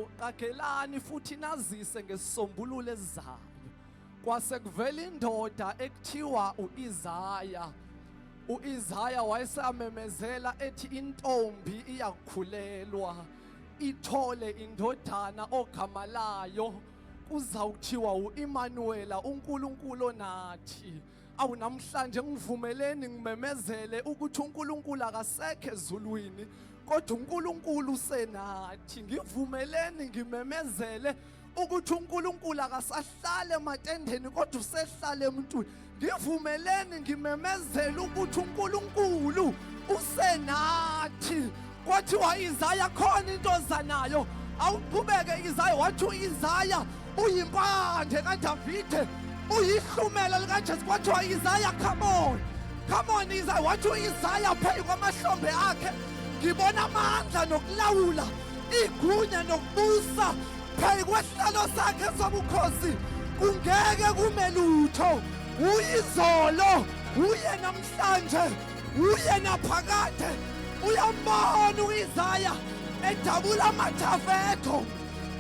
Hawu qagelani futhi nazise ngesisombululo esizayo. Kwase kuvela indoda ekuthiwa uIsaya. uIsaya wayesamemezela ethi intombi iyakhulelwa ithole indodana ogama layo kuzawuthiwa uImmanuel, uNkulunkulu onathi. Awu namhlanje ngivumeleni ngimemezele ukuthi uNkulunkulu akasekho ezulwini kodwa uNkulunkulu usenathi. Ngivumeleni ngimemezele ukuthi uNkulunkulu akasahlale ematendeni kodwa usehlala emntwini. Ngivumeleni ngimemezele ukuthi uNkulunkulu usenathi. Kwathiwa Isaya khona into ozanayo. Awuqhubeke Isaya wathi uIsaya uyimpande kaDavide, uyihlumela likaJesu. Kwathiwa Isaya come on Isaya. Wathi uIsaya phezu kwamahlombe akhe ngibona amandla nokulawula, igunya nokubusa phezu kwesihlalo sakhe sobukhosi. Kungeke kume lutho. Uyizolo, uye namhlanje, uye naphakade. Uyambona uIsaya edabula amathafetho,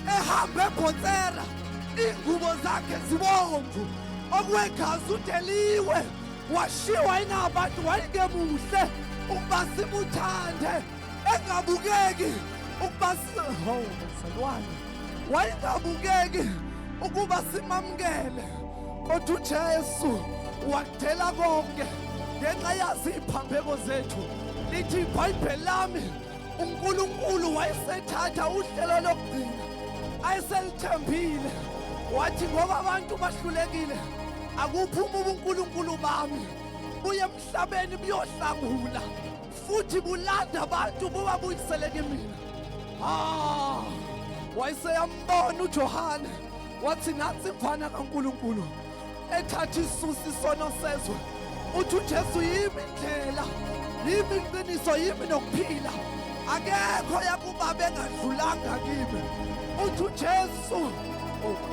ehamba ebhonsera, ingubo zakhe zibomvu, okwegazi udeliwe, washiwa inabantu, wayengemuhle ukuba simuthande, engabukeki ukuba salwane, wayengabukeki ukuba simamukele. Kodwa uJesu wakudela konke ngenxa yazi iphambeko zethu. Lithi iBhayibheli lami uNkulunkulu wayesethatha uhlelo lokugcina ayeselithembile, wathi ngoba abantu bahlulekile akuphuma ubuNkulunkulu bami buye emhlabeni buyohlangula futhi bulanda abantu bubabuyisele kimina. Wayeseyambona uJohane wathi nansi imfana kaNkulunkulu ethatha isusi isono sezwe. Uthi uJesu yimi indlela, yimi iqiniso, yimi nokuphila, akekho yakubaba engadlulanga kimi. Uthi uJesu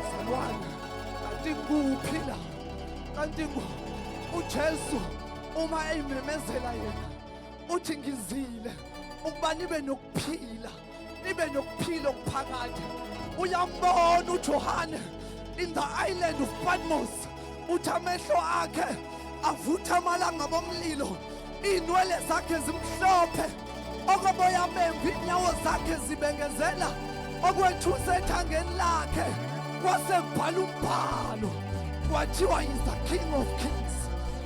salwane kanti kuphila, kanti uJesu uma eyimemezela yena uthi ngizile ukuba nibe nokuphila, nibe nokuphila okuphakade. Uyambona uJohane in the island of Patmos, uthi amehlo akhe avutha amalanga bomlilo, inwele zakhe zimhlophe, okoboya bemvu, inyawo zakhe zibengezela okwethusa ethangeni lakhe. Kwase kubhala umbhalo kwathiwa is the King of Kings,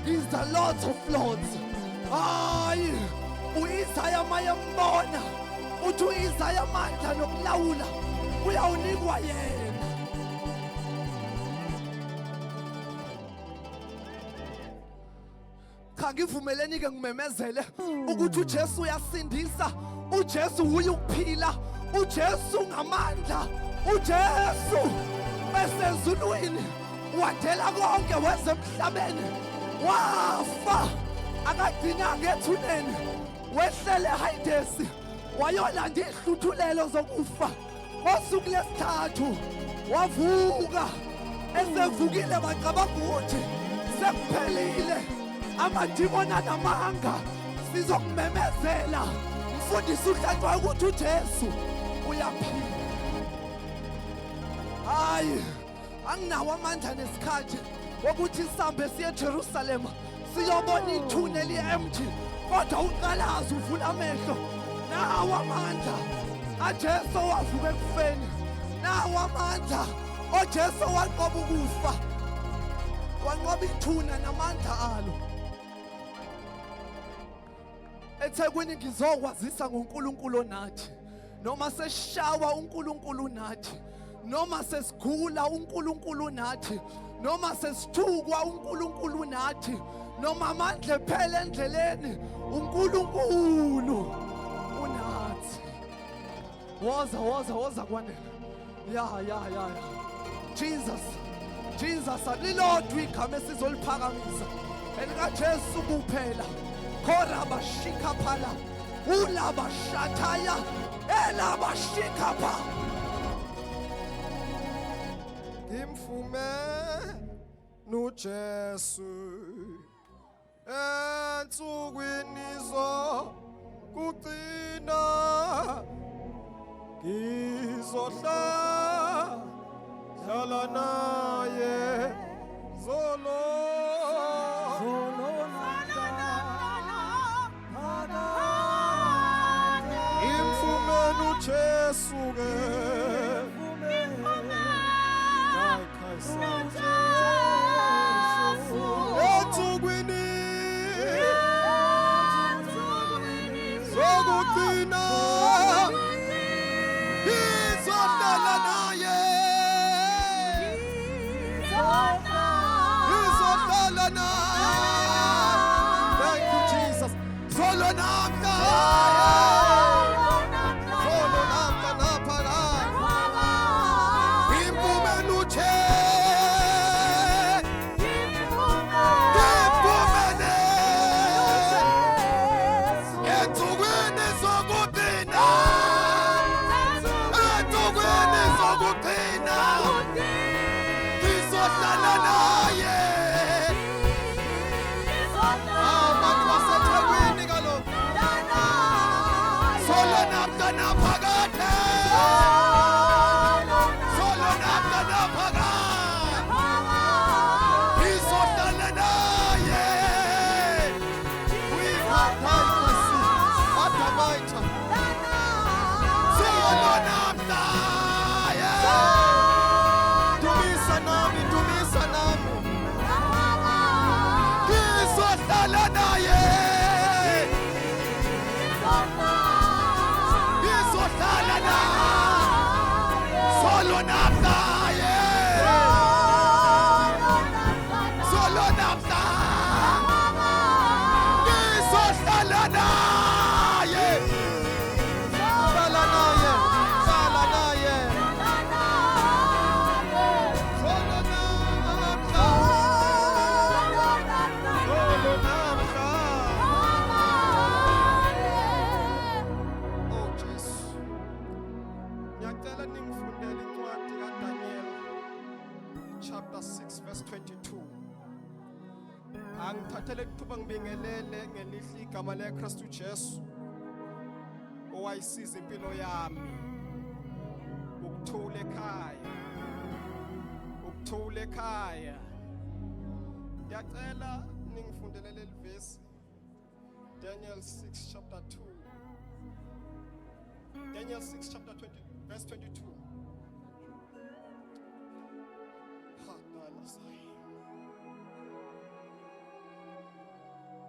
is the Lord of Lords. Hayi uIsaya mayembona uthi uIsaya amandla nokulawula uyawunikwa yena. Ngivumeleni ke ngimemezele ukuthi uJesu uyasindisa, uJesu uye ukuphila, uJesu ngamandla, uJesu besezulwini wadela konke weze emhlabeni, wafa akagcina ngethuneni, wehlele eHadesi wayolanda ihluthulelo zokufa. Ngosuku lesithathu wavuka, esevukile bacabanga ukuthi sekuphelile, amadimoni anamanga sizokumemezela. Mfundisi uHlatshwayo ukuthi uJesu uyaphila. Hayi anginawo amandla nesikhathi wokuthi sihambe siye eJerusalema siyobona ithuna eli-empty, kodwa uqalaza uvula amehlo. Nawo amandla aJesu wavuka ekufeni, nawo amandla oJesu wanqoba ukufa, wanqoba ithuna namandla alo. eThekwini ngizokwazisa ngoNkulunkulu onathi, noma seshawa uNkulunkulu nathi, noma sesigula uNkulunkulu nathi, noma sesithukwa uNkulunkulu nathi, noma amandla ephele endleleni uNkulunkulu unathi. Woza kwanele. Ya. Jesus alilodwa igama esizoliphakamisa elikaJesu kuphela. Korabashika phala, ulabashataya, elabashika pha. Ngimfume noJesu ensukwini zokugcina, Izohlala naye zolo imfumenu Jesu ke Ethukwini zokugcina izohlala naye izohlala naye. Thank you Jesus. Zolo namhla zolo namhla naphakade imfumenu chapter 6 verse 22. Angithathele ithuba ngibingelele ngelihli igama leKristu Jesu owayisiza impilo yami ukuthula ekhaya. Ngiyacela ningifundele leli verse Daniel 6 chapter 2. Daniel 6 chapter 20 verse 22.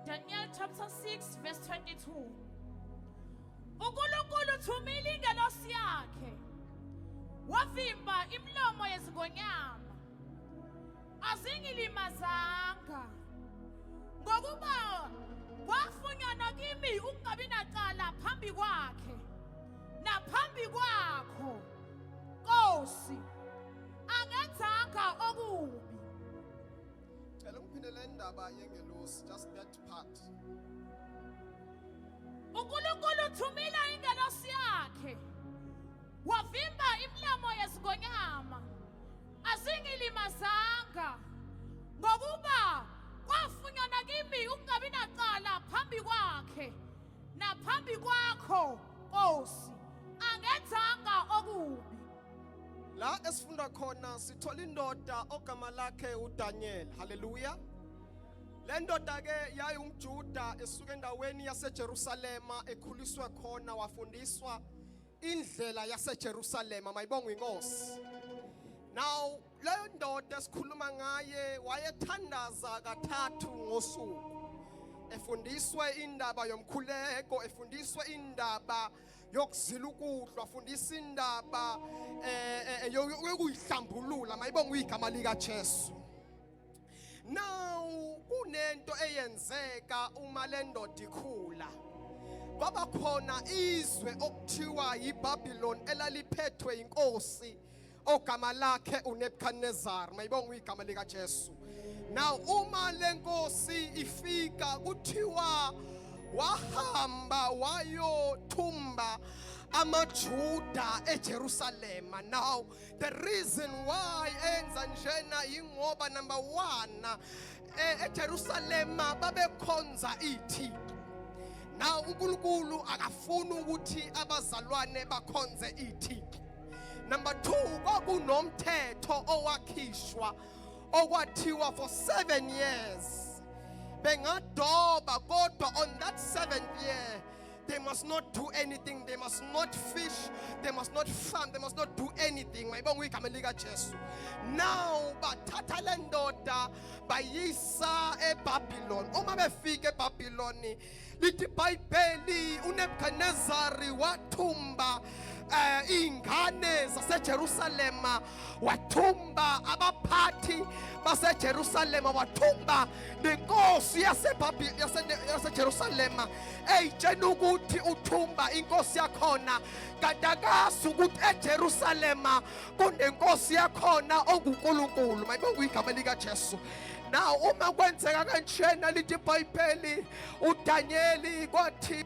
Daniel chapter 6 verse 22. uNkulunkulu thumile ingelosi yakhe wavimba imlomo yezingonyama azingilimazanga ngokuba kwafunyana kimi ukungabi nacala phambi kwakhe naphambi kwakho Nkosi angenzanga okubi. Cela ngiphindele indaba yengelosi, just that part. uNkulunkulu thumile ingelosi yakhe wavimba imlomo yezingonyama azingilimazanga ngokuba kwafunyana kimi ukungabi nacala phambi kwakhe naphambi kwakho Nkosi angenzanga okubi. La esifunda khona sithola indoda ogama lakhe uDaniel. Hallelujah. Le ndoda ke yayi umJuda esuka endaweni yaseJerusalema ekhuliswe khona wafundiswa indlela yaseJerusalema. Mayibonga inkosi. Now le ndoda esikhuluma ngaye wayethandaza kathathu ngosuku. Efundiswe indaba yomkhuleko, efundiswe indaba yokuzila ukudla, afundisa indaba yokuyihlambulula. Mayibonga uyigama lika Jesu. Now kunento eyenzeka uma le ndoda ikhula. Kwaba khona izwe okuthiwa yiBabylon elaliphethwe inkosi ogama lakhe uNebukadnezar. Mayibonga uyigama lika Jesu. Now uma lenkosi ifika kuthiwa wahamba wayothumba amaJuda eJerusalema. Now the reason why enza njena ingoba number 1 eJerusalema babekhonza ithi. Now uNkulunkulu akafuni ukuthi abazalwane bakhonze iThixo. Number 2, kwakunomthetho owakhishwa okwathiwa for 7 years bengadoba, kodwa on that 7th year they must not do anything. They must not fish. They must not farm. They must not do anything. Mayibonga igama lika Jesu. Now bathatha le ndoda bayisa eBabylon. Uma befika eBabylon, lithi iBhayibheli uNebukadnezari wathumba ingane zaseJerusalema, wathumba abaphathi baseJerusalema, wathumba nenkosi yaseJerusalema, eyitshena ukuthi uthumba inkosi yakhona, kanti akazi ukuthi eJerusalema kunenkosi yakhona onguNkulunkulu. Mayibonga igama lika Jesu. Now uma kwenzeka kanjena, lithi iBhayibheli uDanyeli kwathi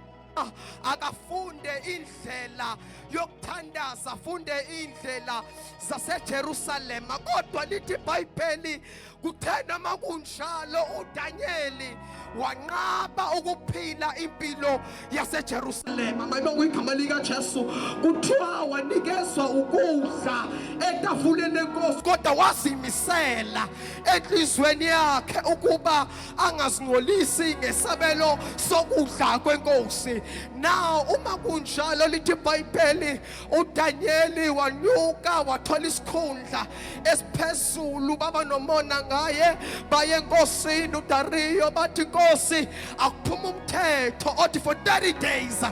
akafunde indlela yokuthandaza, afunde indlela zaseJerusalema, kodwa lithi iBhayibheli kuthena makunjalo uDanyeli wanqaba ukuphila impilo yaseJerusalema. Mayibonga igama lika Jesu. Kuthiwa wanikezwa ukudla etafuleni lenkosi, kodwa wazimisela enhlizweni yakhe ukuba angazingcolisi ngesabelo sokudla kwenkosi. Now uma kunjalo, lithi iBhayibheli uDanyeli wanyuka wathola isikhundla esiphezulu, baba nomona ngaye baye enkosini uDariyo, bathi Nkosi akuphuma umthetho othi for 30 days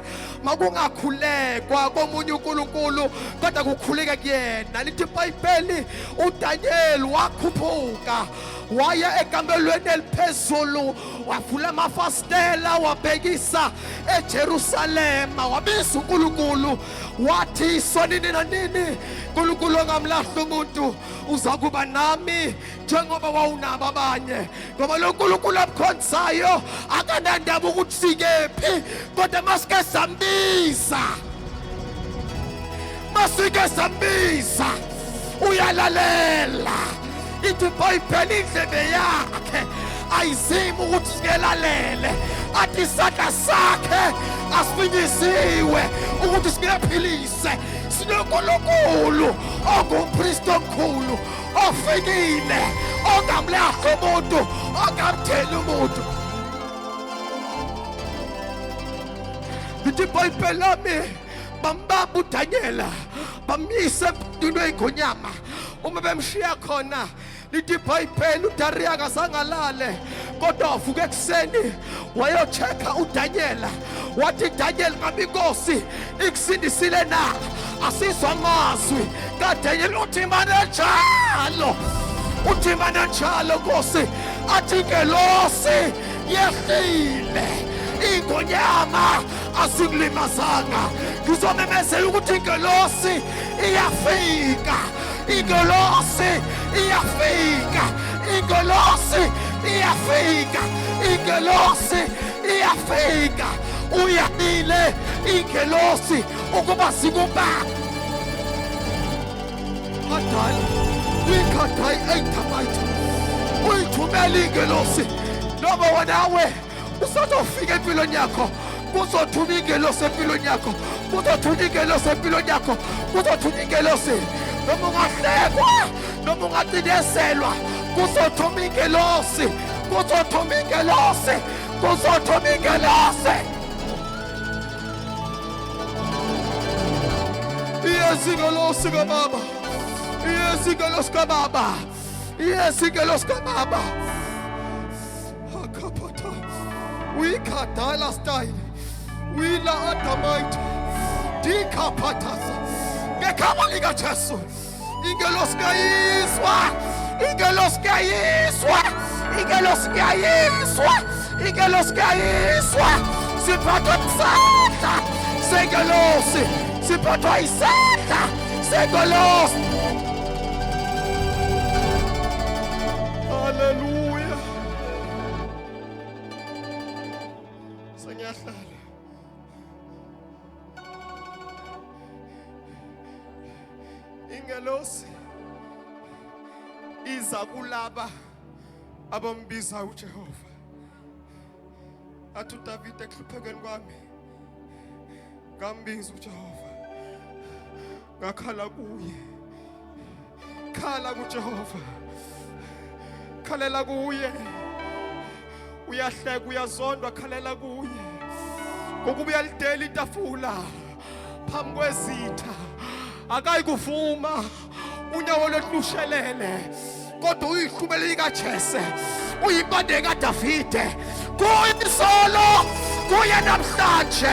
makungakhulekwa komunye uNkulunkulu kodwa kukhuleke kuyena. Lithi iBhayibheli uDanyeli wakhuphuka waya ekamelweni eliphezulu, wavula amafastela, wabhekisa eJerusalema, wabiza uNkulunkulu, wathi sonini nanini uNkulunkulu ongamlahla umuntu uza kuba nami njengoba wawunabo abanye, ngoba lo uNkulunkulu amkhonzayo akanandaba ukuthi sikephi, kodwa masike sambiza, masike sambiza uyalalela. Ithi iBhayibheli indlebe yakhe ayizimi ukuthi singelalele, athi isandla sakhe asifinyisiwe ukuthi singephilise. SinoNkulunkulu ongumpristi omkhulu ofikile, ongamlahla umuntu, ongamtheli umuntu. Lithi iBhayibheli lami bambamba uDanyela bamyisa emdini wey'ngonyama. Uma bemshiya khona, lithi iBhayibheli uDariyo akazange alale, kodwa wavuka ekuseni wayochecka uDanyela, wathi Danyeli ngabe inkosi ikusindisile na? Asizwa amazwi kaDanyeli. Uthi manenjalo, uthi manenjalo Nkosi, athi ingelosi yehlile, iy'ngonyama azikulimazanga. Ngizomemezela ukuthi ingelosi iyafika, ingelosi iyafika, ingelosi iyafika, ingelosi iyafika. Uyamile ingelosi ukuba sikubamba. Hadala uyikhathai eyithamayitha, uyithumela ingelosi, noma wanawe usazofika empilweni yakho, kuzothuma ingelosi empilweni yakho, kuzothuma ingelosi empilweni yakho, kuzothuma ingelosi. Noma ungahlekwa, noma ungacindezelwa, kuzothuma ingelosi, kuzothuma ingelosi, kuzothuma ingelosi. Yes, ingelosi kaBaba, yes, ingelosi kaBaba, yes, ingelosi kaBaba. Akapata uyikadala style wila adamaita dikapatasa ngegama lika Jesu. Ingelosi kayiswa, ingelosi kayiswa, ingelosi kayiswa, ingelosi kayiswa. Siphathwa isandla sengelosi, siphathwa isandla sengelosi. Hallelujah. Sengiyahlala. Ingelosi iza kulaba abambiza uJehova. athi uDavide ekuhluphekeni kwami ngambiza uJehova ngakhala kuye khala kuJehova khalela kuye uyahleka uyazondwa khalela kuye ngokuba uyalidela itafula phambi kwezitha akayikuvuma unyawo lwehlushelele kodwa uyihlubele ikaJese uyimbande kaDavide kuye isolo kuye namhlanje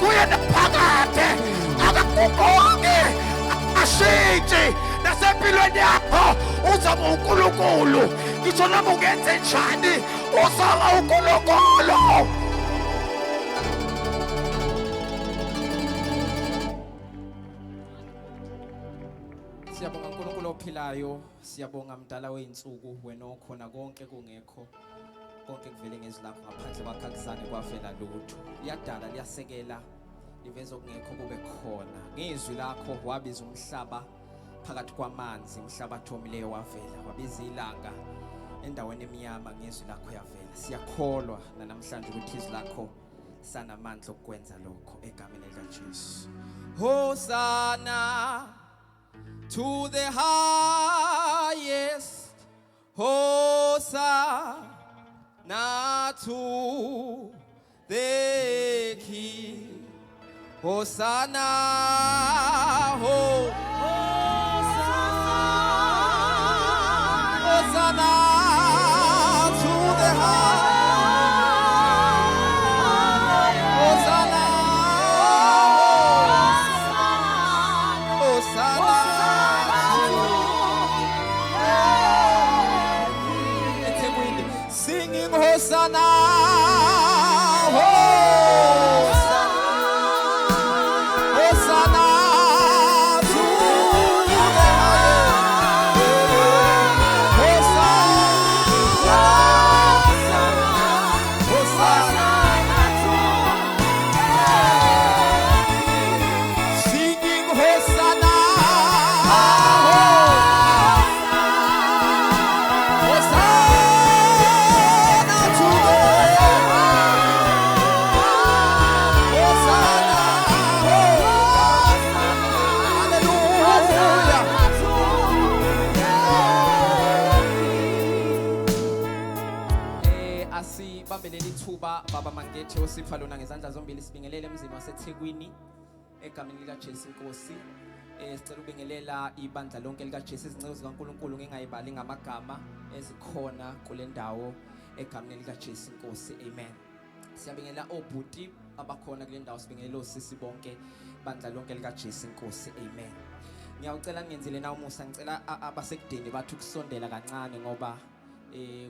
kuye naphakade akaguguki ashintshi nasempilweni yakho uzama uNkulunkulu ngisho noma ungenze njani uzama uNkulunkulu. Siyabonga uNkulunkulu ophilayo, siyabonga mdala weinsuku wena okhona konke kungekho konke kuvele ngezwi lakho ngaphandle kwakho akuzange kwavela lutho. Liyadala liyasekela liveza okungekho kube khona. Ngezwi lakho wabiza umhlaba phakathi kwamanzi, umhlaba thomileyo wavela, wabiza ilanga endaweni emnyama ngezwi lakho yavela. Siyakholwa namhlanje ukuthi izwi lakho sanamandla okwenza lokho egameni likaJesu. Hosanna to the highest, Hosanna to the King, Hosanna, Hosanna to the highest, Hosanna, Hosanna. Singing Hosanna, Hosanna, Hosanna to the highest, Hosanna, Hosanna, singing Hosanna, Asibambelele ithuba baba Mangethe osipha lona ngezandla zombili sibingelele emzini waseThekwini egameni likaJesu Inkosi. Sicela ubingelela ibandla lonke likaJesu, izinceku zikaNkulunkulu ngingayibali ngamagama ezikhona kule ndawo egameni likaJesu Inkosi. Amen. Siyabingelela obhuti abakhona kule ndawo, sibingelela osisi bonke ibandla lonke likaJesu Inkosi. Amen. Ngiyawucela ngenzile na umusa, ngicela abasekudeni bathu kusondela kancane ngoba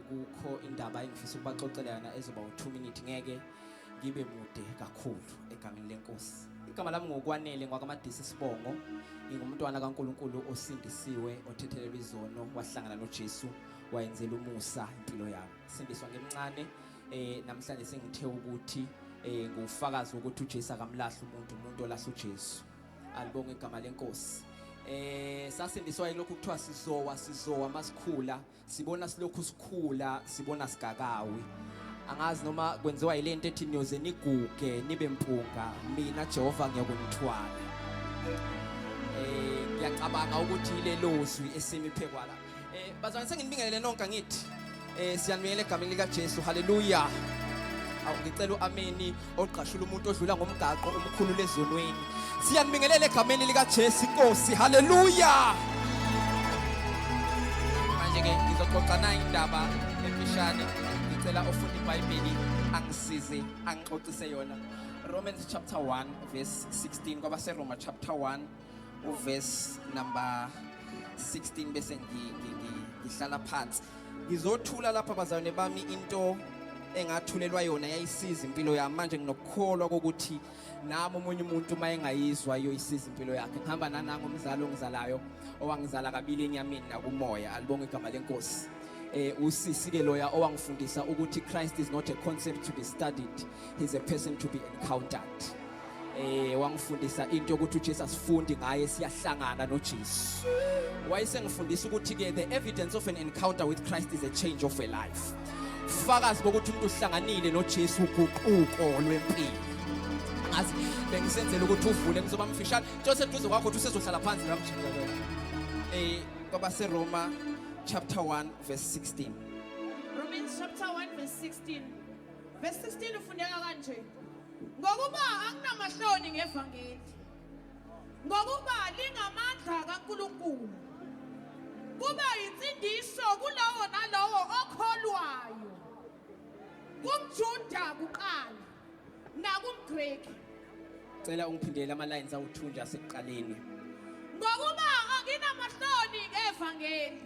kukho indaba engifisa ukubaxoxela yona ezoba u2 minutes, ngeke ngibe mude kakhulu egameni lenkosi. Igama lami ngokwanele ngwakaMadisi Sibongo, ngingumntwana kaNkulunkulu osindisiwe, othethelelwe izono, wahlangana noJesu, wayenzela umusa impilo yami. Sindiswa ngemncane, namhlanje sengithe ukuthi ngufakazi ukuthi uJesu akamlahla umuntu olahla uJesu. Alibonge igama lenkosi. Sasindiswa yilokhu kuthiwa sizowa masikhula, sibona silokhu sikhula, sibona sigakawi. Angazi noma kwenziwa yilento ethi niyoze niguge nibe mpunga, mina Jehova ngiyakunithwala. Ngiyacabanga ukuthi ilelo zwi esimiphekwala. Bazwana sengibingelele nonke ngithi siyanibingelela egameni likaJesu. Haleluya. Ngicela uameni oqashula umuntu odlula ngomgaqo omkhulu lezonweni. Siyanibingelela egameni likaJesu Inkosi. Haleluya. Manje ke ngizoxoxa nayo indaba emfishane. Ngicela ofunda iBhayibheli angisize angixoxise yona. Romans chapter 1 verse 16 kwaba seRoma chapter 1 verse number 16 bese ngihlala phansi. Ngizothula lapha bazalwane bami into engathulelwa yona yayisiza impilo yami. Manje nginokukholwa ukuthi nami umunye umuntu mayengayizwa yoyisiza impilo yakhe. Ngihamba nananga umzalo ongizalayo owangizala kabili enyameni nakumoya. Alibonge igama lenkosi. Usisi ke loya owangifundisa ukuthi Christ is not a concept to be studied, he's a person to be encountered. Wangifundisa into ukuthi uJesu asifundi ngaye, siyahlangana noJesu. Wayesengifundisa ukuthi ke the evidence of an encounter with Christ is a change of a life. fakazi bokuthi umuntu uhlanganile noJesu uguquko lwempilo. Ngathi bengisenzele ukuthi uvule ngizoba mfishane Joseph duze kwakho uthi usezohlala phansi ngamjikela. Kwaba seRoma chapter 1 verse 16. Romans chapter 1 verse 16. Verse 16 ufundeka kanje. Ngokuba akunamahloni ngevangeli. Ngokuba lingamandla kaNkulunkulu. Kuba insindiso kulowo nalowo okholwayo. KumJuda kuqala nakumGreki. Cela ungiphindele ama lines awuthunja sekuqaleni. Ngokuba akunamahloni ngevangeli.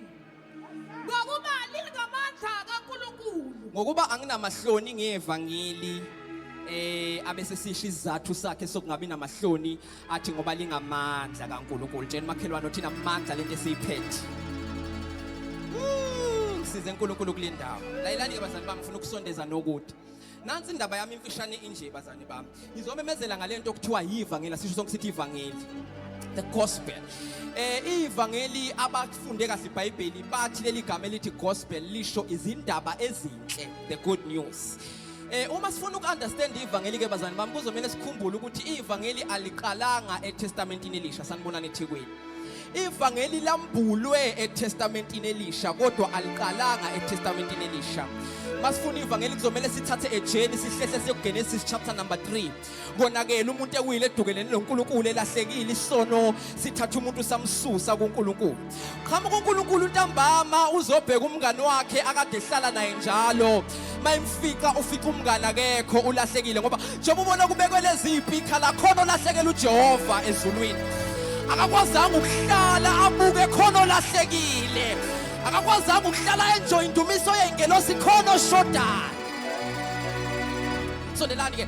Ngokuba lingamandla kaNkulunkulu. Ngokuba anginamahloni ngevangeli abese sisho izathu sakhe sokungabi namahloni athi ngoba lingamandla kaNkulunkulu. Jeni makhelwane uthina amandla lento esiyiphethe. Size uNkulunkulu kule ndawo. Layilani ke bazali bami ngifuna ukusondeza nokuthi. Nansi indaba yami imfishane inje bazali bami. Ngizomemezela ngalento okuthiwa yivangeli sisho sonke sithi ivangeli. The gospel. Ivangeli abafunde kahle iBhayibheli bathi leli gama elithi gospel lisho izindaba ezinhle, the good news. Uma sifuna ukunderstand ivangeli ke bazali bami kuzomela sikhumbule ukuthi ivangeli aliqalanga eTestamentini Elisha sanibonana eThekwini. Ivangeli lambulwe eTestamentini Elisha kodwa aliqalanga eTestamentini Elisha. Masifuna ivangeli kuzomela sithathe ejeni sihlehle siyogenesis chapter number 3. Konakela umuntu ewile edukelene noNkulunkulu elahlekile isono sithatha umuntu samsusa kuNkulunkulu. Khama kuNkulunkulu ntambama uzobheka umngane wakhe akade ehlala naye njalo. Mayimfika ufika umngane akekho ulahlekile ngoba njengoba ubona kubekwe lezi ikhala khona olahlekela uJehova ezulwini. Akakwazanga ukuhlala abuke khona olahlekile. Akakwazanga ukuhlala enjoy indumiso yengelosi khona oshodayo. Sondelani ke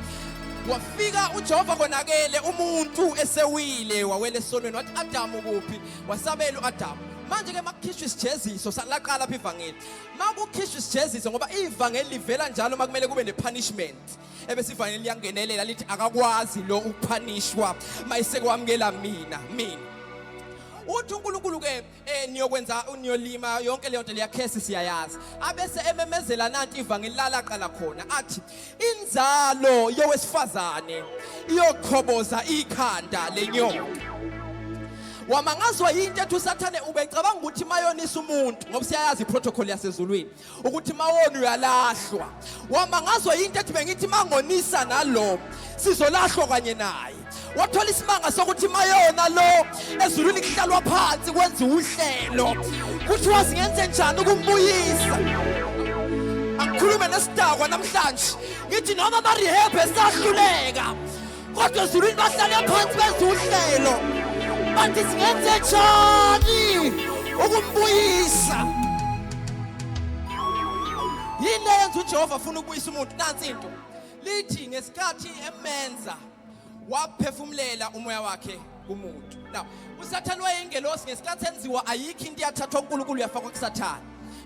wafika uJehova konakele umuntu esewile wawele esonweni wathi Adam kuphi wasabela uAdam. Manje ke makukhishwa isijeziso salaqala apha ivangeli. Makukhishwa isijeziso ngoba ivangeli livela njalo makumele kube nepunishment. Ebese ivangeli liyangenelela lithi akakwazi lo ukupunishwa mayisekwamukela mina. Uthi uNkulunkulu ke niyokwenza uniyolima yonke leyo nto leyakhesi siyayazi. Abese ememezela nanti ivangeli lalaqala khona athi inzalo yowesifazane iyokhoboza ikhanda lenyoka. Wamangazwa into ethi uSathane ubecabanga ukuthi mayonisa umuntu ngoba siyayazi iprotocol yasezulwini ukuthi mawona uyalahlwa. Wamangazwa into ethi bengithi mangonisa nalo sizolahlwa kanye naye. Wathola isimanga sokuthi mayona lo ezulwini kuhlalwa phansi kwenza uhlelo kuthi wazingenze njani ukumbuyisa. Angikhulume nesidakwa namhlanje ngithi noma ba rehab esahluleka kodwa ezulwini bahlale phansi benza uhlelo. Bathi singenze njani ukumbuyisa. Yini yenza uJehova afuna ukubuyisa umuntu nansi into lithi ngesikhathi emenza waphefumulela umoya wakhe kumuntu. Now uSathane wayingelosi ngesikhathi enziwa ayikho into yathathwa uNkulunkulu yafakwa kuSathane.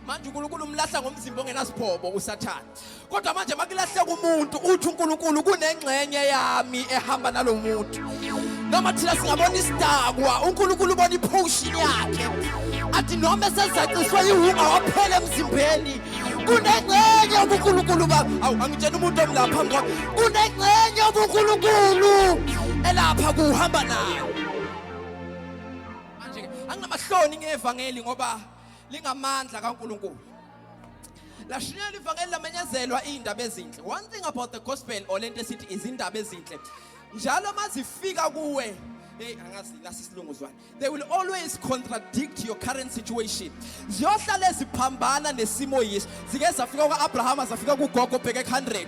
Manje uNkulunkulu umlahla ngomzimba ongenasiphobo uSathane. Kodwa manje makulahleka umuntu uthi uNkulunkulu kunengxenye yami ehamba nalomuntu. Noma thina singabona isidakwa uNkulunkulu ubona iportion yakhe. Athi noma sezaciswa ihunga waphela emzimbeni kunengxenye uNkulunkulu angitshela umuntu omlapha ngoba kunengxenye uNkulunkulu elapha kuhamba nayo. Manje angamahloni ngevangeli ngoba lingamandla kaNkulunkulu. Lashinyela ivangeli lamenyezelwa indaba ezinhle. One thing about the gospel or lento esithi izindaba ezinhle njalo mazifika kuwe angazi nasisilunguzwana they will always contradict your current situation. Ziyohlala eziphambana nesimo Yesu. Zike zafika kuAbraham zafika kuGogo bheke 100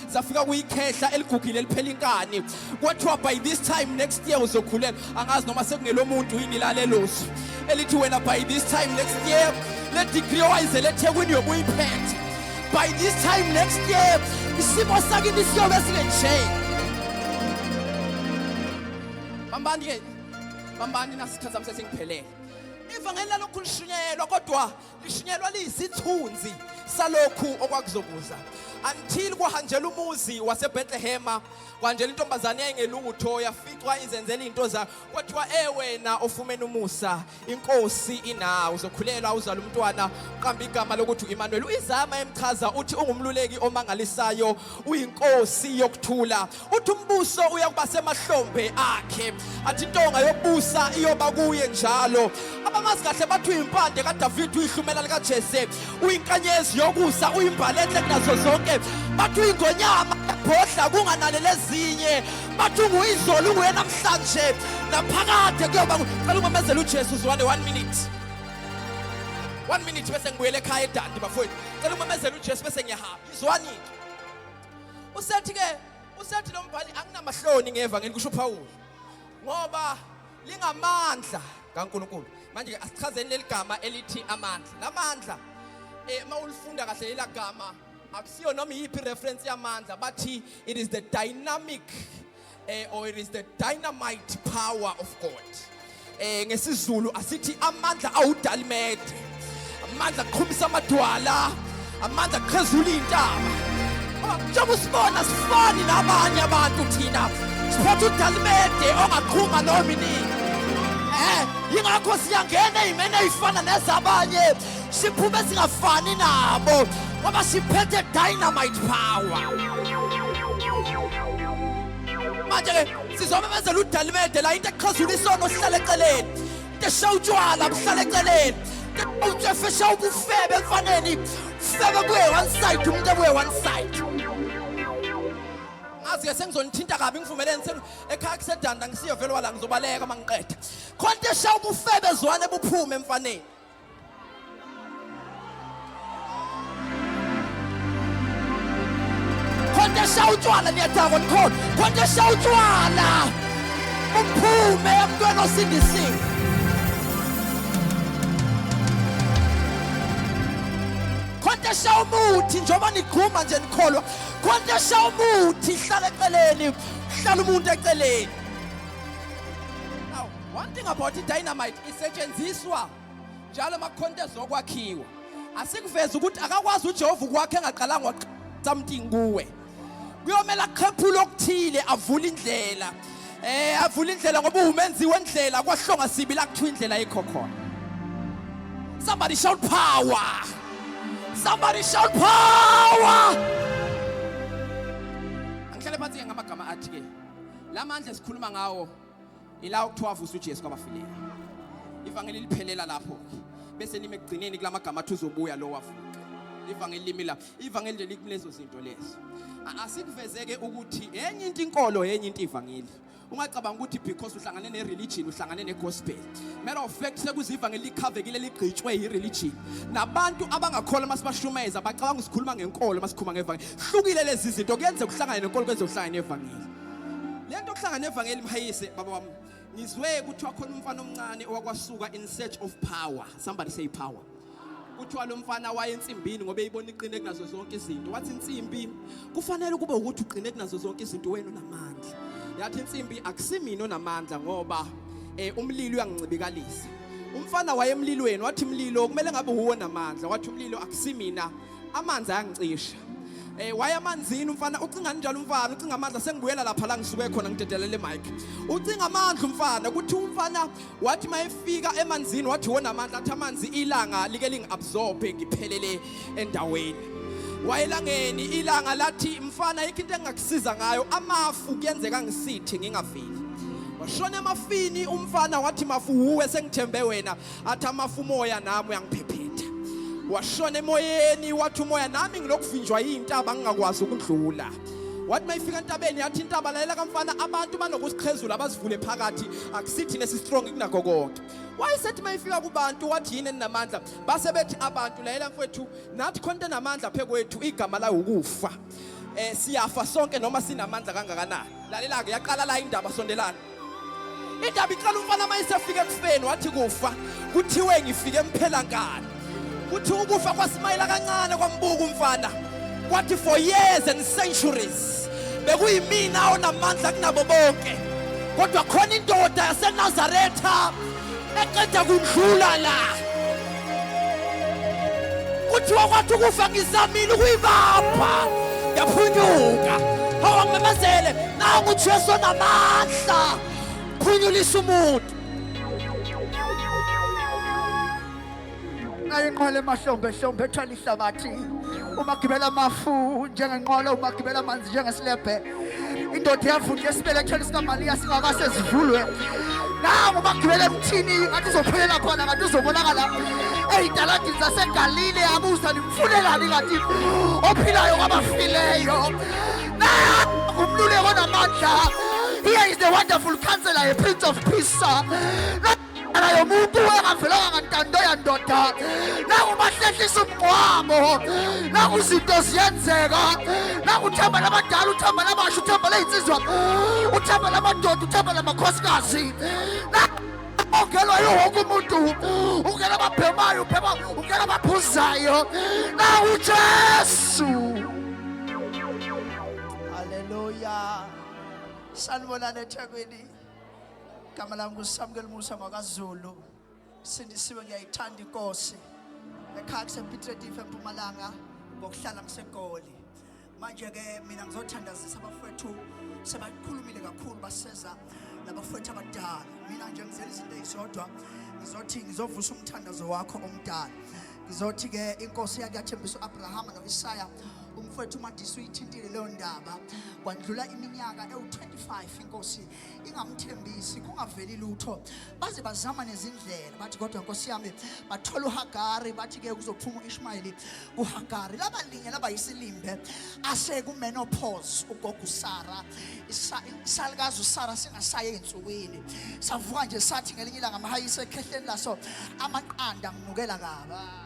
zafika kuyikhehla eligugile liphela inkani kwathiwa by this time next year uzokhulela. Angazi noma sekungelomuntu yini lalelosi elithi wena by this time next year le degree wayizele eThekwini yobuyiphethe. By this time next year isimo sakini siyobe singenje. Bambani nasikhathi sesingiphelele. Ivangeli lokhu lishunyelwa kodwa lishunyelwa liyisithunzi salokhu okwakuzokuza. until kwahanjela umuzi waseBethlehema kwanjela intombazane yayingelutho yaficwa izenzela into zayo kwathiwa wena ofumene umusa inkosi inawe uzokhulelwa uzala umntwana uqamba igama lokuthi uEmmanuel uyizama emchaza uthi ungumluleki omangalisayo uyinkosi yokuthula uthi umbuso uyakuba semahlombe akhe athi intonga yokubusa iyoba kuye njalo abamazi kahle bathi uyimpande kaDavid uyihlumela likaJese uyinkanyezi yokusa uyimbali enhle kunazo zonke bathi uyingonyama ebhodla kunganalele ezinye bathi unguyizolo unguye namhlanje naphakade kuyoba cela umamezela uJesu uzwane 1 minute 1 minute bese ngibuyele ekhaya eDandi bafowethu cela umamezela uJesu bese ngiyahamba izwani usethi lo mbhali akunamahloni ngevangeli kusho uPaul ngoba lingamandla kaNkulunkulu manje ke asichazeni leli gama elithi amandla lamandla mawulifunda kahle leli gama akusiyo noma yipi reference yamandla bathi it is the dynamic or it is the dynamite power of God ngesizulu asithi amandla awudalimede amandla aqhumisa amadwala amandla aqhezula intaba njengoba usibona sifani nabanye abantu thina siphatha udalimede ongaqhuma noma iningi yingakho siyangena ezimene ezifana nezabanye siphume singafani nabo ngoba siphethe dynamite power manje ke sizomemezela udalimede la into eqhazula isono sihlale eceleni into eshawutshwala buhlale eceleni into ufesha ubufebe emfaneni ufebe kuye one side umuntu ebuye one side ngazi ke sengizonithinta kabi ngivumelene ekhaya kusedanda ngisiyo vele wala ngizobaleka mangiqeda khonto eshawa ubufebe zwane buphume emfaneni khonto eshawa utshwala niyadako nikhona khonto eshawa utshwala buphume emntweni osindisiwe khonto eshawa umuthi njengoba nigquma nje nikholwa khonto eshawa umuthi hlala eceleni hlala umuntu eceleni now one thing about dynamite isetshenziswa njalo makhonto ezokwakhiwa asikuveza ukuthi akakwazi uJehova ukwakhe engaqalanga something kuwe kuyomela akhephula okuthile avula indlela avula indlela ngoba umenziwe indlela kwahlonga sibi la kuthiwa indlela ayikho khona somebody shout power somebody shout power angihlale phansi ke ngamagama athi ke lamandla esikhuluma ngawo ila ukuthiwa vusa uJesu kwabafileyo ivangeli liphelela lapho bese nime ekugcineni kulamagama athi uzobuya lo wavuka ivangeli limi la ivangeli nje likulezo zinto lezo asikuvezeke ukuthi enye into inkolo enye into ivangeli ungacabanga ukuthi because uhlangane nereligion uhlangane negospel matter of fact sekuzivangeli likhavekile ligqitshwe ireligion nabantu abangakholwa masibashumeza bacabanga usikhuluma ngenkolo masikhuluma ngevangeli hlukile lezi zinto kuyenze kuhlangane nenkolo kwenze kuhlangane nevangeli lento kuhlangana nevangeli mhayise baba wami ngizwe ukuthi wakhona umfana omncane owakwasuka in search of power somebody say power uthiwa lo mfana waye ensimbini ngoba eyibona iqine kunazo zonke izinto wathi insimbi kufanele kube ukuthi uqine kunazo zonke izinto wena unamandla yathi insimbi akusimini onamandla ngoba umlilo uyangincibikalisa umfana waye emlilweni wathi umlilo kumele ngabe uwo namandla wathi umlilo akusimina amanzi ayangicisha waya amanzini umfana ucinga njalo umfana ucinga amandla sengibuyela lapha la ngisuke khona ngidedelele mic ucinga amandla umfana ukuthi umfana wathi mayefika emanzini wathi wona amandla athi amanzi ilanga like lingiabsorbe ngiphelele endaweni wayelangeni ilanga lathi mfana ikho into engakusiza ngayo amafu kuyenzeka ngisithi ngingaveli washona emafini umfana wathi mafu uwe sengithembe wena athi amafu moya nami uyangiphephetha washona emoyeni wathi umoya nami ngilokuvinjwa yintaba ngingakwazi ukudlula wathi mayifika entabeni yathi intaba lalela kamfana abantu banokusikhezula abazivule phakathi akusithi nesi strong kunakho konke wayesethi mayifika kubantu wathi yini enamandla base bethi abantu lalela mfowethu nathi khonto enamandla phekwethu igama la ukufa siyafa sonke noma sinamandla kangakanani lalela ke yaqala la indaba sondelana indaba iqala umfana mayisefika ekufeni wathi kufa kuthiwe ngifike emphelankani kuthi ukufa kwasimayela kancane kwambuka umfana kwathi for years and centuries bekuyimina onamandla kunabo bonke kodwa khona indoda yaseNazaretha eqeda kudlula la kuthiwa kwathi ukufa ngizamile ukuyibapha yaphunyuka awangimemezele nangu uJesu onamandla phunyulisa umuntu ayinqole emahlombe hlombe ethwala ihlabathi umagibela amafu njengenqola umagibela amanzi njengesilebhe indoda yavutha esibelethweni sikaMariya singakasezivulwe nangu umagibela emthini ngathi uzophelela khona ngathi uzobonakala ey'taladini zaseGalile abuza nimfunelani ngathi ophilayo kwabafileyo nangu umluleko onamandla here is the wonderful counselor a prince of peace nayo umuntu engavelanga ngantando yandoda nakubahlehisa umngcwabo nakuzinto ziyenzeka nakuthemba labadala uthemba labasha uthemba leyinsizwa uthemba lamadoda uthemba lamakhosikazi ungelwa yonke umuntu ungela ababhemayo ungela abaphuzayo nawu uJesu haleluya sanibonana eThekwini igama lami nguSamukeli Musa ngakaZulu sindisiwe ngiyayithanda inkosi ekhaya kusePietretif eMpumalanga ngokuhlala ngiseGoli manje ke mina ngizothandazisa abafowethu sebakhulumile kakhulu baseza labafowethu abadala mina nje ngizela izinto ezodwa ngizothi ngizovusa umthandazo wakho omdala ngizothi ke inkosi yakuyathembisa uAbraham noIsaya umfowethu uMadisi uyithintile leyo ndaba kwandlula iminyaka ewu25 inkosi ingamthembisi kungaveli lutho baze bazama nezindlela bathi kodwa inkosi yami bathola uHagari bathi ke kuzophuma uIshmayeli kuHagari labalinye labayisilimbe ase kumenopause ugogo uSara isalukazi uSara singasaye einsukwini savuka nje sathi ngelinye ilanga mahayise ekhehleni laso amaqanda nginukela kaba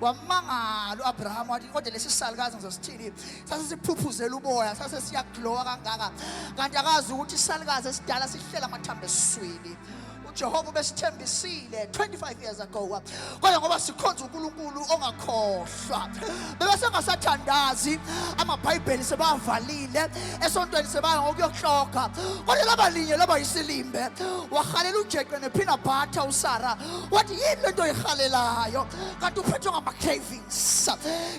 wamangala uAbraham wathi kodwa lesi salukazi ngizosithini sasesiphuphuzela uboya sasesiyaglowa kangaka kanti akazi ukuthi isalukazi esidala sihlela amathambo esiswini uJehova besithembisile 25 years ago kodwa ngoba sikhonza uNkulunkulu ongakhohlwa bese ngasathandazi amaBhayibheli sebavalile esontweni sebaya ngokuyohloka kodwa labalinye laba yisilimbe wahalela uJeqe nepeanut butter uSara wathi yini lento oyihalelayo kanti uphethwe ngama cravings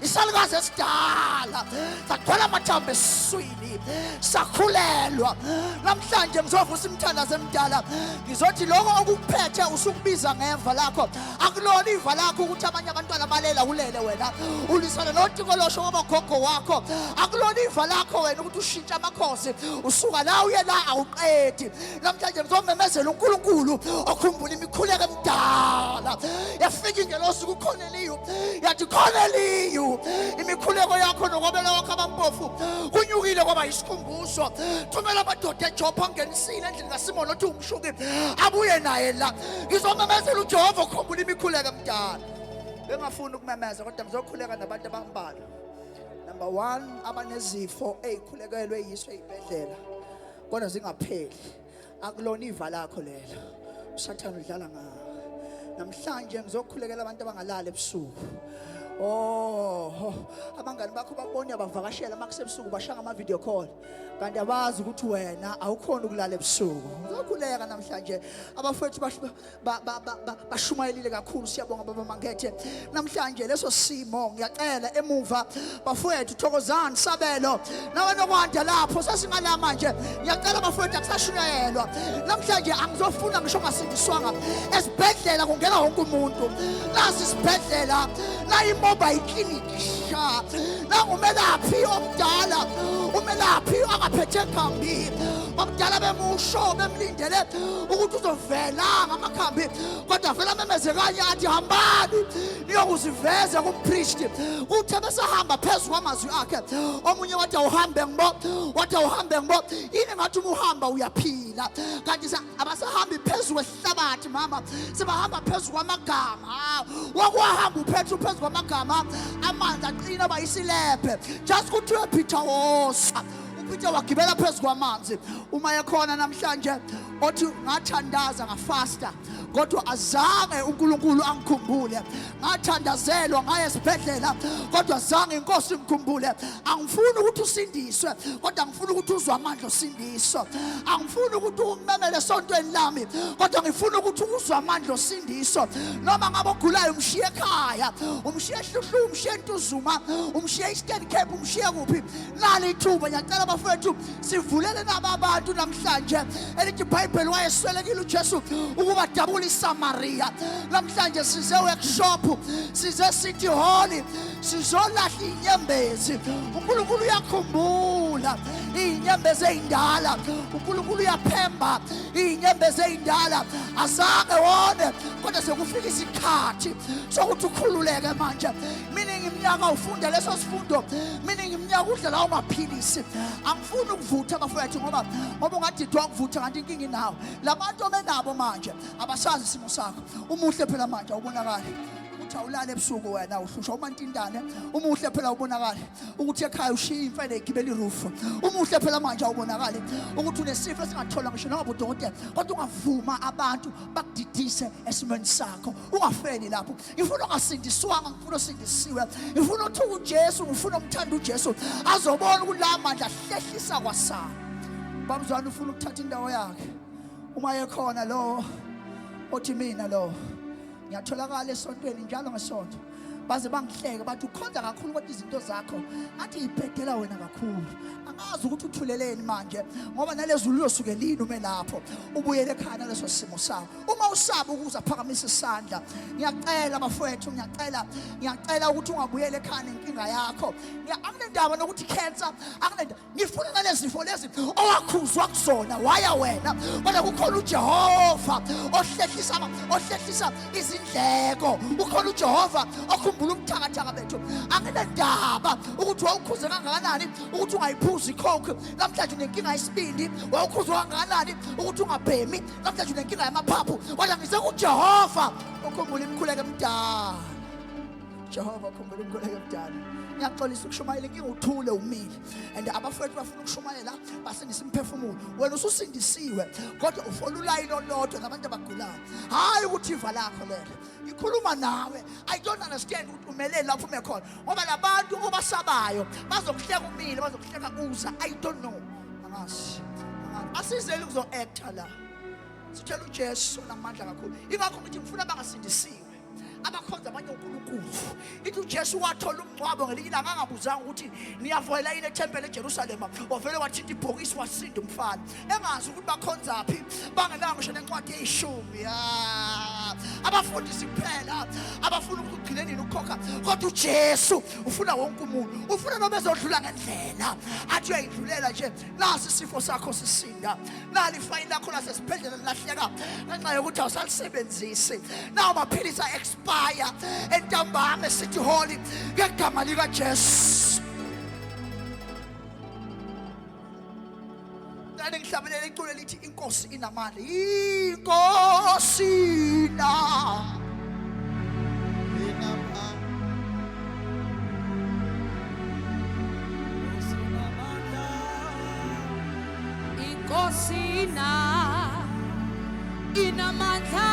isalukazi esidala sagcwala amathambo esiswini sakhulelwa namhlanje ngizovusa imthandazo emdala ngizothi lokho okuphethe usukubiza ngemva lakho akulona iva lakho ukuthi abanye abantwana balela ulele wena ulisana notikolosho wabagogo wakho akulona iva lakho wena ukuthi ushintsha amakhosi usuka la uye la awuqedi namhlanje ngizomemezela uNkulunkulu okhumbula imikhuleko emdala yafika ingelosi kuKhoneliyo yathi Khoneliyo imikhuleko yakho nokwabela wakho abampofu kunyukile kwaba isikhumbuzo thumela amadoda eJopha angenisile endlini kaSimoni othi umshuki abuye naye la ngizomemezela uJehova okhumbula imikhuleko emdala bengafuni ukumemeza kodwa ngizokhuleka nabantu abambala number 1 abanezifo ezikhulekelwe yiswe ezibhedlela kodwa zingapheli akulona iva lakho lelo usathana udlala ngawo namhlanje ngizokhulekela abantu abangalala ebusuku abangani bakho babone abavakashela makusebusuku bashanga ama video call kanti abazi ukuthi wena awukhona ukulala ebusuku ngizokhuleka namhlanje abafowethu bashumayelile kakhulu siyabonga baba Mangethe namhlanje leso simo ngiyacela emuva bafowethu Thokozani Sabelo nawe nokwanda lapho sasingala manje ngiyacela abafowethu akusashunyayelwa namhlanje angizofuna ngisho ngasindiswanga esibhedlela kungena wonke umuntu nasi isibhedlela la mobile clinic nangumelaphi omdala umelaphi akaphethe khambi abadala bemusho bemlindele ukuthi uzovela ngamakhambi kodwa vela memezekanye athi hambani niyokuziveza kumpriest uthe besahamba phezulu kwamazwi akhe omunye wathi awuhambe ngibo yini ngathi umuhamba uyaphila kanti abasahambi phezulu kwehlabathi mama sebahamba phezulu kwamagama wakuhamba uphethe phezulu kwamagama amanzi aqina bayisilebhe just kuthiwe Peter wosa Peter wagibela phezulu kwamanzi uma ekhona namhlanje othi ngathandaza ngafasta kodwa azange uNkulunkulu angikhumbule. Ngathandazelwa ngaya esibhedlela kodwa zange inkosi imkhumbule. Angifuni ukuthi usindiswe kodwa ngifuna ukuthi uzwe amandla osindiso. Angifuni ukuthi umemele esontweni lami kodwa ngifuna ukuthi uzwe amandla osindiso. Noma ngabe ogulayo umshiye ekhaya, umshiye eHluhlu, umshiye eNtuzuma, umshiye eStern Cape, umshiye kuphi, nali ithuba. Ngiyacela abafowethu sivulele naba abantu namhlanje elithi iBhayibheli wayeswelekile uJesu ukuba dabula iSamaria. Namhlanje size workshop, size City Hall, sizolahla inyembezi. uNkulunkulu uyakhumbula inyembezi ezindala, uNkulunkulu uyaphemba inyembezi ezindala. Azange wone kodwa sekufika isikhathi sokuthi ukhululeke manje. Mina ngiminyaka ufunda leso sifundo, mina ngiminyaka udla lawo maphilisi. Angifuni ukuvutha abafowethu ngoba ungadidwa ukuvutha kanti inkingi inawo. Labantu obenabo manje abasazi isimo sakho. Umuhle phela manje awubonakali ukuthi awulale ebusuku wena uhlushwa umantindane. Umuhle phela ubonakala ukuthi ekhaya ushiya imfene igibela irufu. Umuhle phela manje awubonakali ukuthi unesifo esingathola ngisho noma udokotela kodwa ungavuma abantu bakudidise esimweni sakho. Ungafeli lapho. Ngifuna ungasindiswanga, ngifuna usindisiwe. Ngifuna ukuthi uJesu, ngifuna umthanda uJesu azobona ukuthi la mandla hlehlisa kwasana. Bamzwana ufuna ukuthatha indawo yakhe. Uma ekhona lo othi mina lo ngiyatholakala esontweni njalo ngesonto baze bangihleke bathi ukhonza kakhulu kodwa izinto zakho athi ibhedela wena kakhulu. Angazi ukuthi uthuleleni manje ngoba nalezulu losuke lini ume lapho ubuyele ekhaya leso simo sawo. Uma usaba ukuza phakamisa isandla, ngiyacela bafowethu, ngiyacela ukuthi ungabuyele ekhaya inkinga yakho. Anginendaba nokuthi cancer, anginendaba. Ngifuna nalezifo lezi owakhuzwa kuzona waya wena kodwa kukhona uJehova ohlehlisa izindleko. Ukhona uJehova ukhumbula ubuthakathaka bethu. Anginendaba ukuthi wawukhuze kangakanani ukuthi ungayiphuzi icoke. Namhlanje unenkinga yesibindi, wawukhuzwa kangakanani ukuthi ungabhemi. Namhlanje unenkinga yamaphaphu kodwa ngise kuJehova ukhumbula imikhuleko emdala. Jehova ukhumbula imikhuleko emdala. Ngiyaxolisa ukushumayela inkinga uthule umile and abafowethu bafuna ukushumayela basindisa imphefumulo. Wena ususindisiwe kodwa ufola ulayini olodwa nabantu abagulayo, hayi ukuthi iva lakho lelo. Ngikhuluma nawe, I don't understand ukuthi umelele lapho ume khona ngoba labantu obasabayo bazokuhleka umile, bazokuhleka uza. I don't know. Angazi asizele ukuzo actor la. Sithela uJesu namandla kakhulu. Ingakho ngithi ngifuna bangasindisiwe abakhonza abanye uNkulunkulu. Ithi uJesu wathola umncwabo ngelinye ilanga angabuzanga ukuthi niyavoyela yini ethempele eJerusalem. Wavele wathinta ibhokisi wasinda umfana. Engazi ukuthi bakhonzaphi bangenanga ngisho nencwadi eyishumi. Abafundisi kuphela abafuna ukuthi ugcine nini ukukhokha kodwa uJesu ufuna wonke umuntu. Ufuna noma ezodlula ngendlela athi uyayidlulela nje. Nasi isifo sakho sisinda, nali fayini lakho lasesibhedlela lahleka ngenxa yokuthi awusalisebenzisi. Nawo maphilisi expire entambama City Hall ngegama lika Jesu. Nani ngihlabelela iculo lithi inkosi inamandla. Inkosi Inamandla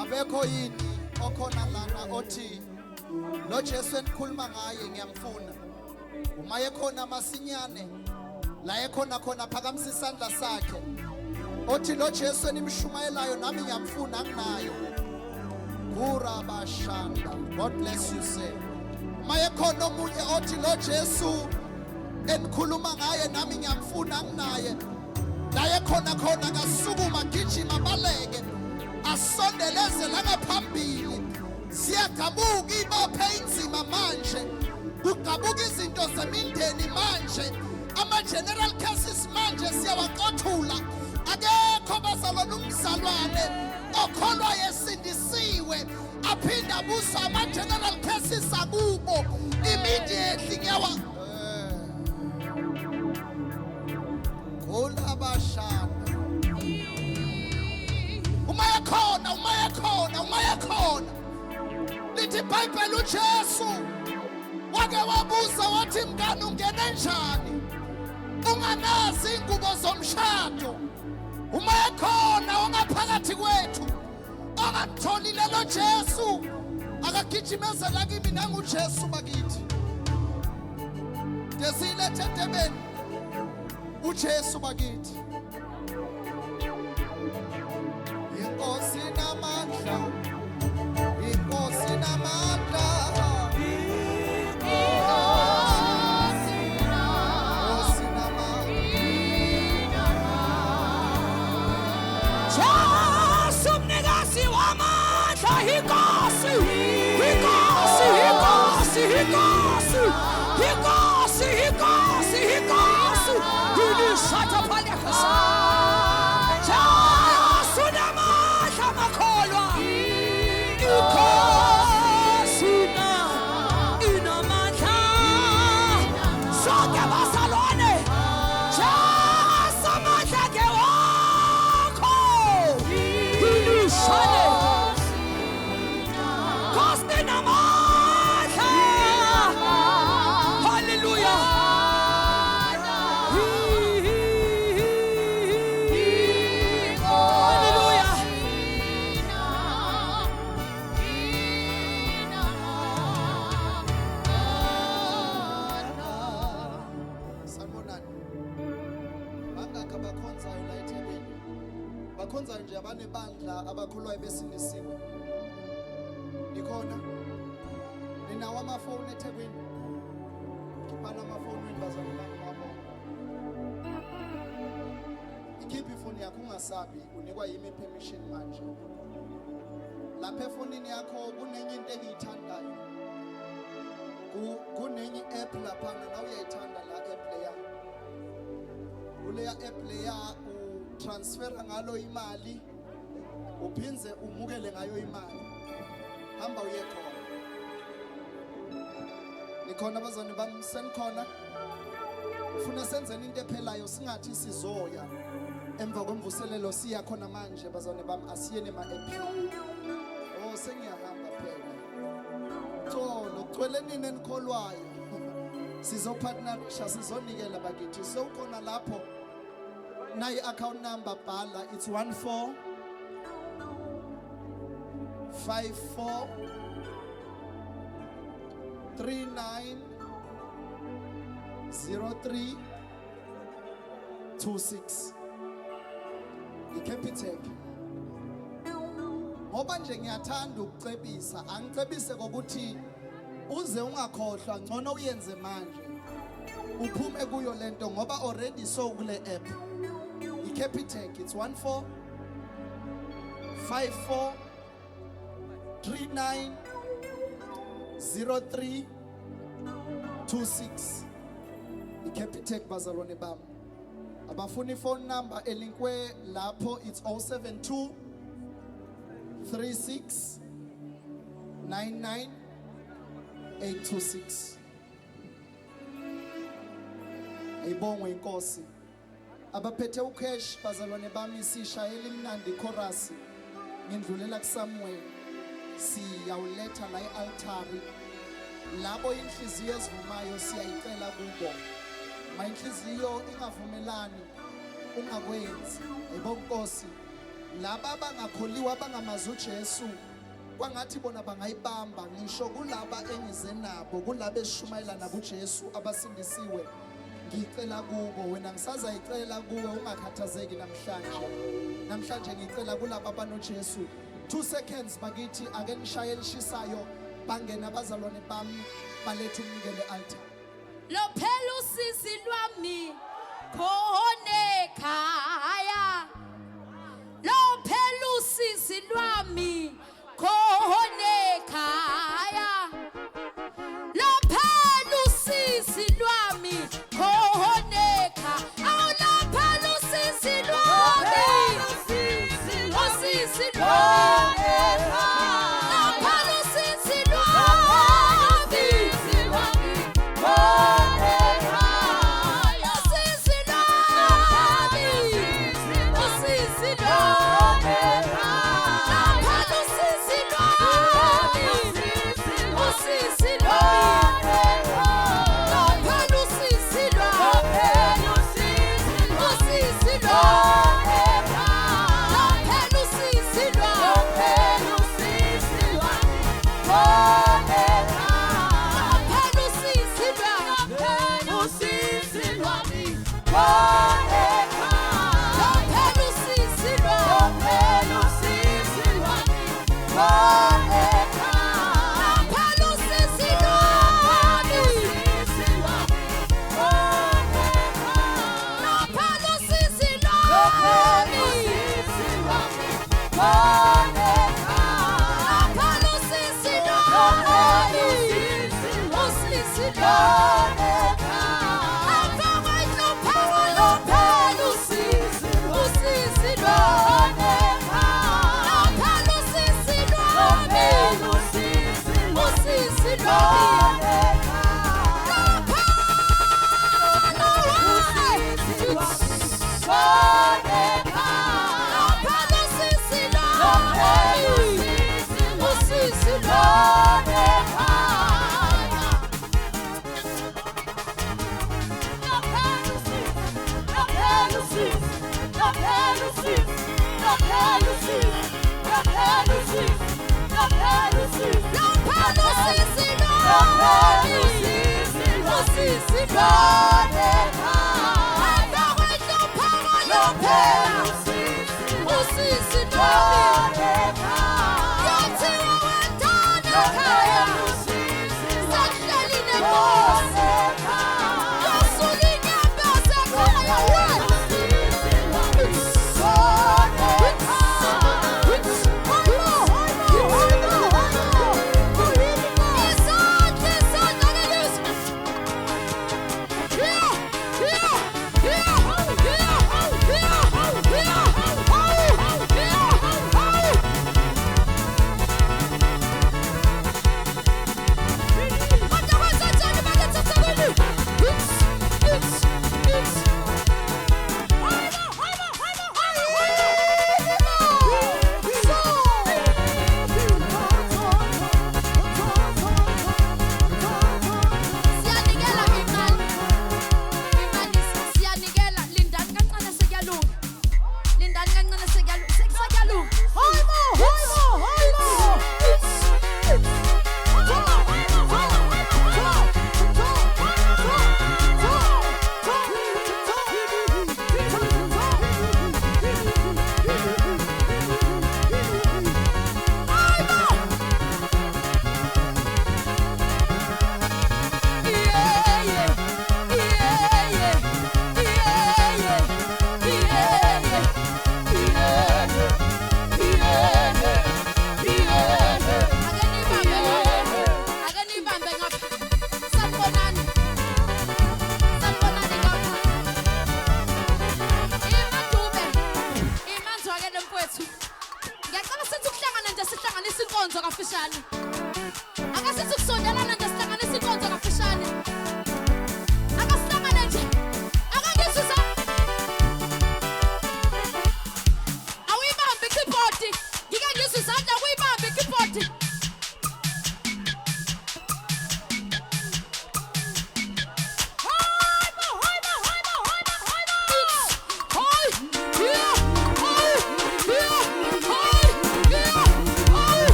Abekho yini okhona lana othi lo Jesu enikhuluma ngaye ngiyamfuna. Uma ekhona masinyane la ekhona khona phakamisa isandla sakhe. Othi lo Jesu enimshumayelayo nami ngiyamfuna anginayo. Kurabashanda. God bless you sir. Uma ekhona omunye othi lo Jesu enikhuluma ngaye nami ngiyamfuna anginaye. La ekhona khona kasukuma gijima baleke. Asondeleze la ngaphambili siyagabuka ibophe inzima manje kugabuka izinto zemindeni manje ama general cases manje siyawaqothula akekho bazalwana umzalwane okholwa yesindisiwe aphinda busa ama general cases akubo immediately ngiyawa kolabashana umayakhona lithi iBhayibheli uJesu wake wabuza wathi mngani ungene njani unganazi ingubo zomshado umayakhona ongaphakathi kwethu ongatholile lo Jesu akagijimezela kimi nanguJesu bakithi ngezilethe entebeni uJesu bakithi Inkosi namandla Inkosi namandla Inkosi namandla Jesu mnikazi wamandla Inkosi Inkosi Inkosi Inkosi Inkosi Inkosi Inkosi Unishatha phakathi bakhonza nje abanebandla abakholwayo besindisiwe nikhona ninawo amafoni eThekwini khiphana amafoni bazalwana bami ikhiphi ifoni yakho ungasabi unikwa yimi permission manje lapha efonini yakho kunenye into engiyithandayo kunenye app leya utransfera ngalo imali uphinze umukele ngayo imali hamba uye khona nikhona bazane bami senikhona ufuna senzeni into ephelayo singathi sizoya emva kwemvuselelo siya khona manje bazane bami asiyene ema-app oh sengiyahamba phela Xolo kugcwele nini enikholwayo sizopartnerisha sizonikela bakithi sewukhona lapho nayi account number bhala it's 14 54 39 03 26 iCapitec ngoba nje ngiyathanda ukucebisa angicebise kokuthi uze ungakhohlwa ngcono uyenze manje uphume kuyo lento ngoba already so kule app iCapitec it's 14 54 39 03 26 iCapitec bazalwane bami abafuna iphone number elinkwe lapho it's 072 36 99 826 ayibongwe inkosi abaphethe ucash bazalwane bami sishayela imnandi chorus ngindlulela kuSamuel siyawuletha la ealtari labo inhliziyo ezivumayo siyayicela kubo mayinhliziyo ingavumelani ungakwenzi ayibonkosi laba abangakholiwa abangamazi uJesu kwangathi bona bangayibamba ngisho kulaba engize nabo kulabo eshumayela nabo uJesu abasindisiwe ngicela kubo wena ngisazayicela kuwe ungakhathazeki namhlanje ngicela kulabo abanoJesu 2 seconds bakithi ake nishaye elishisayo bangena abazalwane bami balethe umnikelo altar Lophela usisi lwami khona ekhaya Lophela usisi lwami khona ekhaya Lophela usisi lwami khona ekhaya Awu lophela usisi lwami usisi lwami Lophela usisi lwami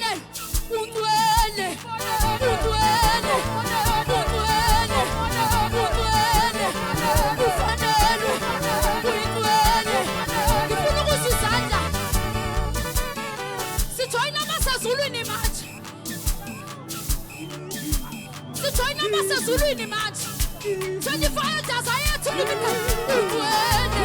ufanele ungcwele ungcwele ungcwele ungcwele ufanele ungcwele ngifuna ukuzwa izandla sijoyina amasezulwini manje sijoyina amasezulwini manje 25 years ayethula ungcwele